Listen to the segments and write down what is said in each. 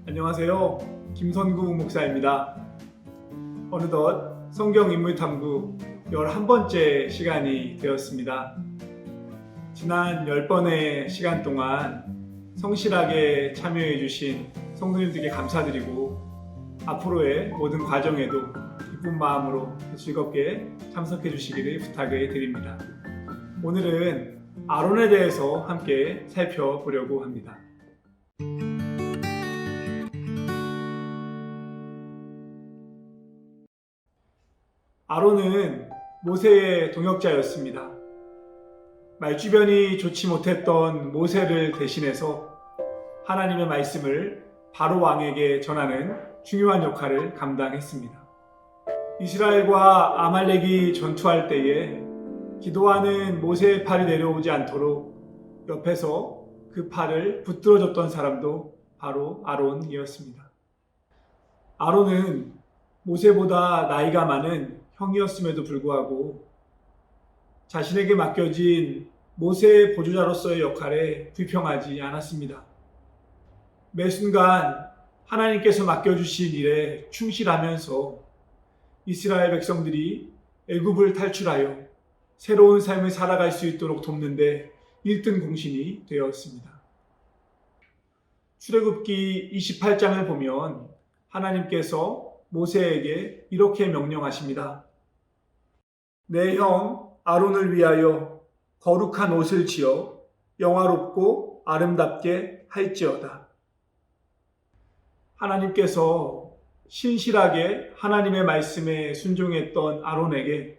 안녕하세요. 김선구 목사입니다. 어느덧 성경 인물 탐구 11번째 시간이 되었습니다. 지난 10번의 시간 동안 성실하게 참여해 주신 성도님들께 감사드리고 앞으로의 모든 과정에도 기쁜 마음으로 즐겁게 참석해 주시기를 부탁을 드립니다. 오늘은 아론에 대해서 함께 살펴보려고 합니다. 아론은 모세의 동역자였습니다. 말주변이 좋지 못했던 모세를 대신해서 하나님의 말씀을 바로 왕에게 전하는 중요한 역할을 감당했습니다. 이스라엘과 아말렉이 전투할 때에 기도하는 모세의 팔이 내려오지 않도록 옆에서 그 팔을 붙들어줬던 사람도 바로 아론이었습니다. 아론은 모세보다 나이가 많은 형이었음에도 불구하고 자신에게 맡겨진 모세의 보조자로서의 역할에 불평하지 않았습니다. 매 순간 하나님께서 맡겨주신 일에 충실하면서 이스라엘 백성들이 애굽을 탈출하여 새로운 삶을 살아갈 수 있도록 돕는데 1등 공신이 되었습니다. 출애굽기 28장을 보면 하나님께서 모세에게 이렇게 명령하십니다. 내 형 아론을 위하여 거룩한 옷을 지어 영화롭고 아름답게 할지어다. 하나님께서 신실하게 하나님의 말씀에 순종했던 아론에게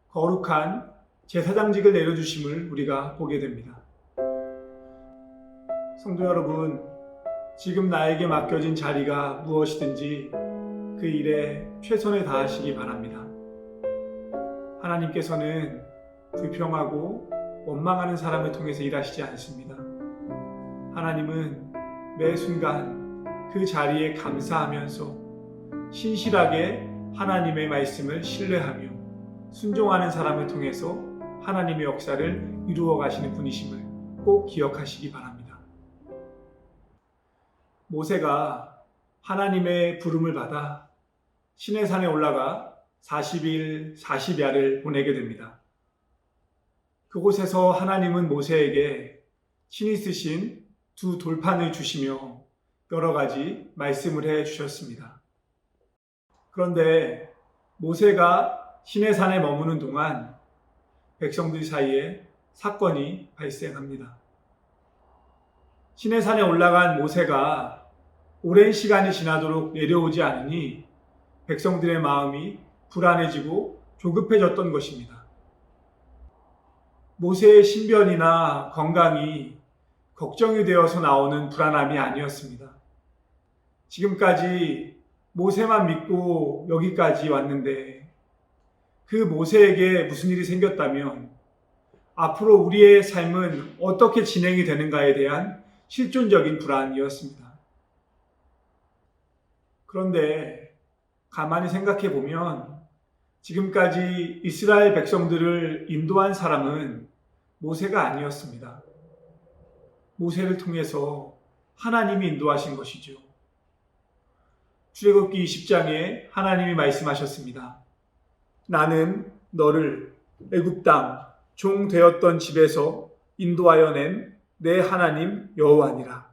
거룩한 제사장직을 내려주심을 우리가 보게 됩니다. 성도 여러분, 지금 나에게 맡겨진 자리가 무엇이든지 그 일에 최선을 다하시기 바랍니다. 하나님께서는 불평하고 원망하는 사람을 통해서 일하시지 않습니다. 하나님은 매 순간 그 자리에 감사하면서 신실하게 하나님의 말씀을 신뢰하며 순종하는 사람을 통해서 하나님의 역사를 이루어 가시는 분이심을 꼭 기억하시기 바랍니다. 모세가 하나님의 부름을 받아 시내산에 올라가 40일 40야를 보내게 됩니다. 그곳에서 하나님은 모세에게 친히 쓰신 두 돌판을 주시며 여러 가지 말씀을 해 주셨습니다. 그런데 모세가 시내산에 머무는 동안 백성들 사이에 사건이 발생합니다. 시내산에 올라간 모세가 오랜 시간이 지나도록 내려오지 않으니 백성들의 마음이 불안해지고 조급해졌던 것입니다. 모세의 신변이나 건강이 걱정이 되어서 나오는 불안함이 아니었습니다. 지금까지 모세만 믿고 여기까지 왔는데 그 모세에게 무슨 일이 생겼다면 앞으로 우리의 삶은 어떻게 진행이 되는가에 대한 실존적인 불안이었습니다. 그런데 가만히 생각해 보면 지금까지 이스라엘 백성들을 인도한 사람은 모세가 아니었습니다. 모세를 통해서 하나님이 인도하신 것이죠. 출애굽기 20장에 하나님이 말씀하셨습니다. 나는 너를 애굽 땅 종 되었던 집에서 인도하여 낸 내 하나님 여호와니라.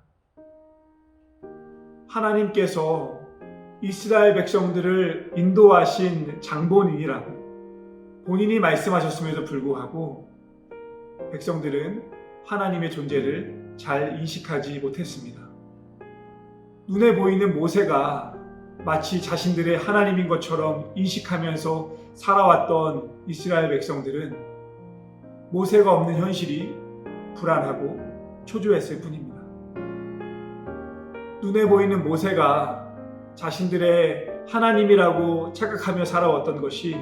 하나님께서 이스라엘 백성들을 인도하신 장본인이라고 본인이 말씀하셨음에도 불구하고 백성들은 하나님의 존재를 잘 인식하지 못했습니다. 눈에 보이는 모세가 마치 자신들의 하나님인 것처럼 인식하면서 살아왔던 이스라엘 백성들은 모세가 없는 현실이 불안하고 초조했을 뿐입니다. 눈에 보이는 모세가 자신들의 하나님이라고 착각하며 살아왔던 것이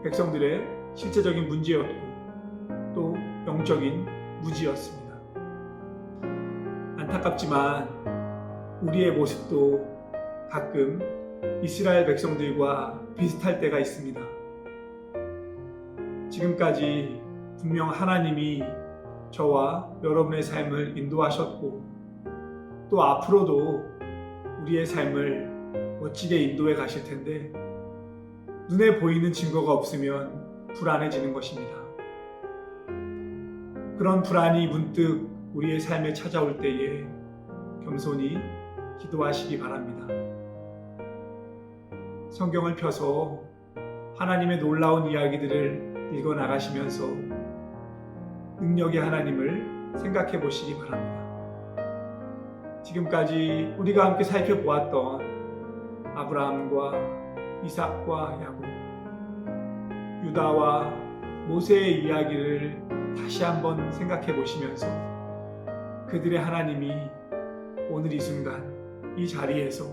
백성들의 실제적인 문제였고 또 영적인 무지였습니다. 안타깝지만 우리의 모습도 가끔 이스라엘 백성들과 비슷할 때가 있습니다. 지금까지 분명 하나님이 저와 여러분의 삶을 인도하셨고 또 앞으로도 우리의 삶을 멋지게 인도해 가실 텐데 눈에 보이는 증거가 없으면 불안해지는 것입니다. 그런 불안이 문득 우리의 삶에 찾아올 때에 겸손히 기도하시기 바랍니다. 성경을 펴서 하나님의 놀라운 이야기들을 읽어 나가시면서 능력의 하나님을 생각해 보시기 바랍니다. 지금까지 우리가 함께 살펴보았던 아브라함과 이삭과 야곱, 유다와 모세의 이야기를 다시 한번 생각해 보시면서 그들의 하나님이 오늘 이 순간 이 자리에서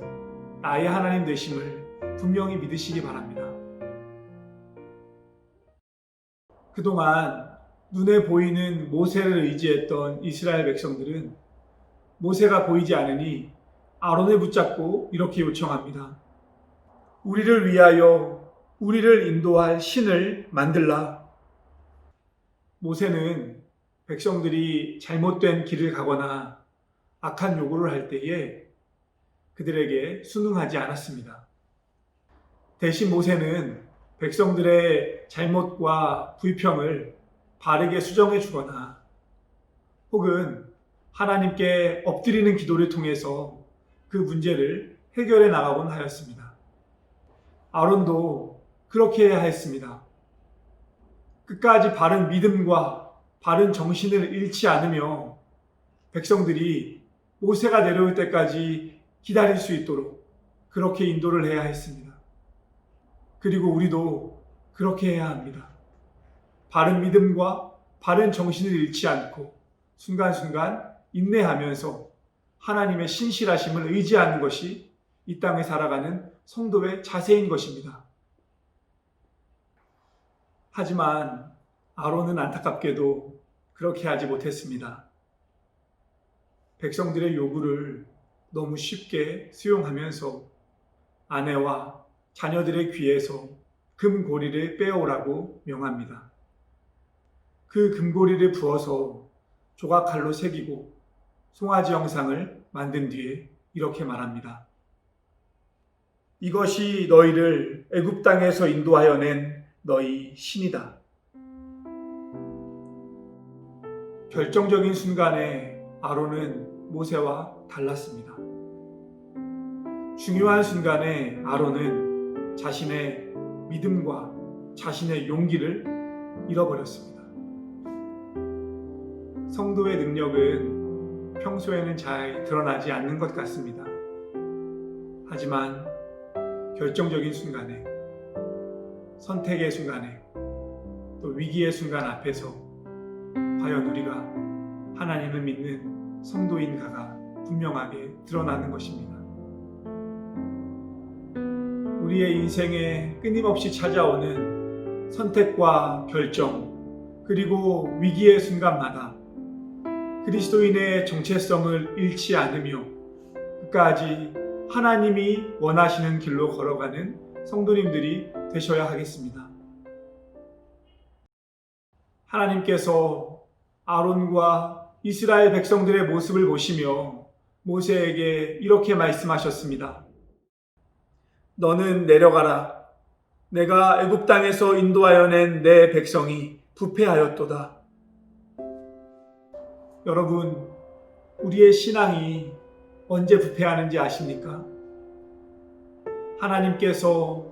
나의 하나님 되심을 분명히 믿으시기 바랍니다. 그동안 눈에 보이는 모세를 의지했던 이스라엘 백성들은 모세가 보이지 않으니 아론을 붙잡고 이렇게 요청합니다. 우리를 위하여 우리를 인도할 신을 만들라. 모세는 백성들이 잘못된 길을 가거나 악한 요구를 할 때에 그들에게 순응하지 않았습니다. 대신 모세는 백성들의 잘못과 불평을 바르게 수정해 주거나 혹은 하나님께 엎드리는 기도를 통해서 그 문제를 해결해 나가곤 하였습니다. 아론도 그렇게 해야 했습니다. 끝까지 바른 믿음과 바른 정신을 잃지 않으며 백성들이 모세가 내려올 때까지 기다릴 수 있도록 그렇게 인도를 해야 했습니다. 그리고 우리도 그렇게 해야 합니다. 바른 믿음과 바른 정신을 잃지 않고 순간순간 인내하면서 하나님의 신실하심을 의지하는 것이 이 땅에 살아가는 성도의 자세인 것입니다. 하지만 아론은 안타깝게도 그렇게 하지 못했습니다. 백성들의 요구를 너무 쉽게 수용하면서 아내와 자녀들의 귀에서 금고리를 빼오라고 명합니다. 그 금고리를 부어서 조각칼로 새기고 송아지 형상을 만든 뒤에 이렇게 말합니다. 이것이 너희를 애굽 땅에서 인도하여 낸 너희 신이다. 결정적인 순간에 아론은 모세와 달랐습니다. 중요한 순간에 아론은 자신의 믿음과 자신의 용기를 잃어버렸습니다. 성도의 능력은 평소에는 잘 드러나지 않는 것 같습니다. 하지만 결정적인 순간에, 선택의 순간에, 또 위기의 순간 앞에서 과연 우리가 하나님을 믿는 성도인가가 분명하게 드러나는 것입니다. 우리의 인생에 끊임없이 찾아오는 선택과 결정, 그리고 위기의 순간마다 그리스도인의 정체성을 잃지 않으며 끝까지 하나님이 원하시는 길로 걸어가는 성도님들이 되셔야 하겠습니다. 하나님께서 아론과 이스라엘 백성들의 모습을 보시며 모세에게 이렇게 말씀하셨습니다. 너는 내려가라. 내가 애굽 땅에서 인도하여 낸 내 백성이 부패하였도다. 여러분, 우리의 신앙이 언제 부패하는지 아십니까? 하나님께서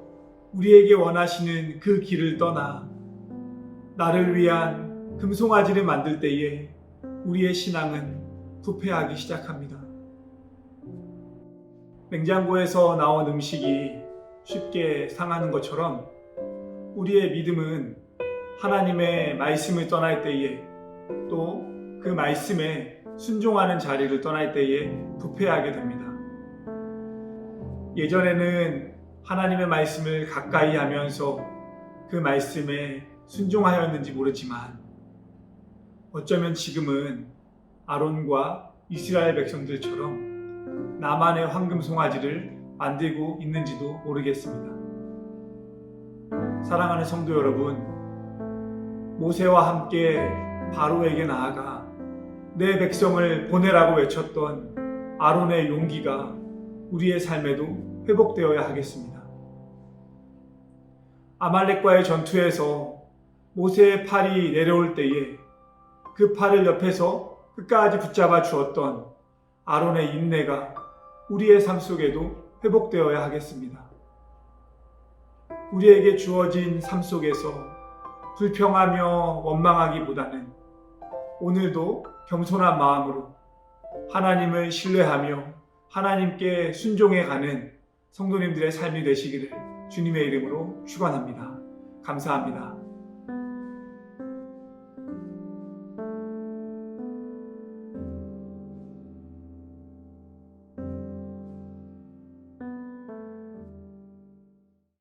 우리에게 원하시는 그 길을 떠나 나를 위한 금송아지를 만들 때에 우리의 신앙은 부패하기 시작합니다. 냉장고에서 나온 음식이 쉽게 상하는 것처럼 우리의 믿음은 하나님의 말씀을 떠날 때에 또 그 말씀에 순종하는 자리를 떠날 때에 부패하게 됩니다. 예전에는 하나님의 말씀을 가까이 하면서 그 말씀에 순종하였는지 모르지만 어쩌면 지금은 아론과 이스라엘 백성들처럼 나만의 황금 송아지를 만들고 있는지도 모르겠습니다. 사랑하는 성도 여러분, 모세와 함께 바로에게 나아가 내 백성을 보내라고 외쳤던 아론의 용기가 우리의 삶에도 회복되어야 하겠습니다. 아말렉과의 전투에서 모세의 팔이 내려올 때에 그 팔을 옆에서 끝까지 붙잡아 주었던 아론의 인내가 우리의 삶 속에도 회복되어야 하겠습니다. 우리에게 주어진 삶 속에서 불평하며 원망하기보다는 오늘도 겸손한 마음으로 하나님을 신뢰하며 하나님께 순종해가는 성도님들의 삶이 되시기를 주님의 이름으로 축원합니다. 감사합니다.